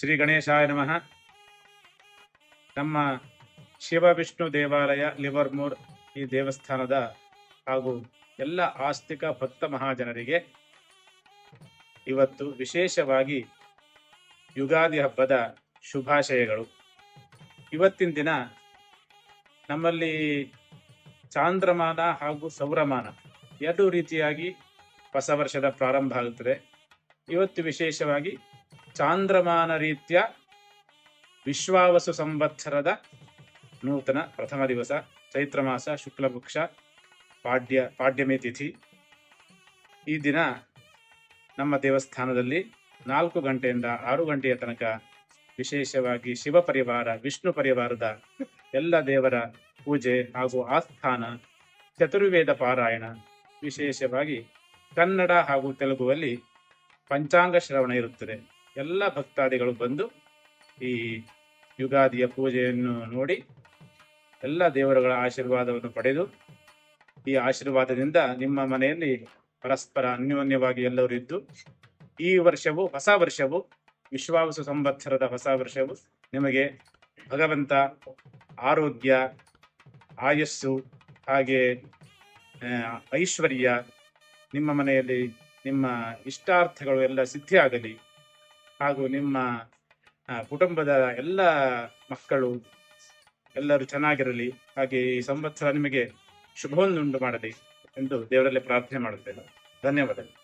ಶ್ರೀ ಗಣೇಶಾಯ ನಮಃ. ನಮ್ಮ ಶಿವ ವಿಷ್ಣು ದೇವಾಲಯ ಲಿವರ್ಮೂರ್ ಈ ದೇವಸ್ಥಾನದ ಹಾಗೂ ಎಲ್ಲ ಆಸ್ತಿಕ ಭಕ್ತ ಮಹಾಜನರಿಗೆ ಇವತ್ತು ವಿಶೇಷವಾಗಿ ಯುಗಾದಿ ಹಬ್ಬದ ಶುಭಾಶಯಗಳು. ಇವತ್ತಿನ ದಿನ ನಮ್ಮಲ್ಲಿ ಚಾಂದ್ರಮಾನ ಹಾಗೂ ಸೌರಮಾನ ಎರಡು ರೀತಿಯಾಗಿ ಹೊಸ ವರ್ಷದ ಪ್ರಾರಂಭ ಆಗುತ್ತದೆ. ಇವತ್ತು ವಿಶೇಷವಾಗಿ ಚಾಂದ್ರಮಾನ ರೀತ್ಯ ವಿಶ್ವಾವಸು ಸಂವತ್ಸರದ ನೂತನ ಪ್ರಥಮ ದಿವಸ, ಚೈತ್ರ ಮಾಸ, ಶುಕ್ಲ ಪಕ್ಷ, ಪಾಡ್ಯಮಿ ತಿಥಿ. ಈ ದಿನ ನಮ್ಮ ದೇವಸ್ಥಾನದಲ್ಲಿ 4 ಗಂಟೆಯಿಂದ 6 ಗಂಟೆಯ ತನಕ ವಿಶೇಷವಾಗಿ ಶಿವ ಪರಿವಾರ, ವಿಷ್ಣು ಪರಿವಾರದ ಎಲ್ಲ ದೇವರ ಪೂಜೆ ಹಾಗೂ ಆಸ್ಥಾನ, ಚತುರ್ವೇದ ಪಾರಾಯಣ, ವಿಶೇಷವಾಗಿ ಕನ್ನಡ ಹಾಗೂ ತೆಲುಗುವಲ್ಲಿ ಪಂಚಾಂಗ ಶ್ರವಣ ಇರುತ್ತದೆ. ಎಲ್ಲ ಭಕ್ತಾದಿಗಳು ಬಂದು ಈ ಯುಗಾದಿಯ ಪೂಜೆಯನ್ನು ನೋಡಿ ಎಲ್ಲ ದೇವರುಗಳ ಆಶೀರ್ವಾದವನ್ನು ಪಡೆದು ಈ ಆಶೀರ್ವಾದದಿಂದ ನಿಮ್ಮ ಮನೆಯಲ್ಲಿ ಪರಸ್ಪರ ಅನ್ಯೋನ್ಯವಾಗಿ ಎಲ್ಲರೂ ಇದ್ದು ಈ ವರ್ಷವು, ಹೊಸ ವರ್ಷವು, ವಿಶ್ವಾವಸು ಸಂವತ್ಸರದ ಹೊಸ ವರ್ಷವು ನಿಮಗೆ ಭಗವಂತ ಆರೋಗ್ಯ, ಆಯಸ್ಸು, ಹಾಗೆ ಐಶ್ವರ್ಯ, ನಿಮ್ಮ ಮನೆಯಲ್ಲಿ ನಿಮ್ಮ ಇಷ್ಟಾರ್ಥಗಳು ಎಲ್ಲ ಸಿದ್ಧಿಯಾಗಲಿ ಹಾಗೂ ನಿಮ್ಮ ಕುಟುಂಬದ ಎಲ್ಲ ಮಕ್ಕಳು ಎಲ್ಲರೂ ಚೆನ್ನಾಗಿರಲಿ. ಹಾಗೆ ಈ ಸಂವತ್ಸರ ನಿಮಗೆ ಶುಭವನ್ನುಂಟು ಮಾಡಲಿ ಎಂದು ದೇವರಲ್ಲಿ ಪ್ರಾರ್ಥನೆ ಮಾಡುತ್ತೇನೆ. ಧನ್ಯವಾದಗಳು.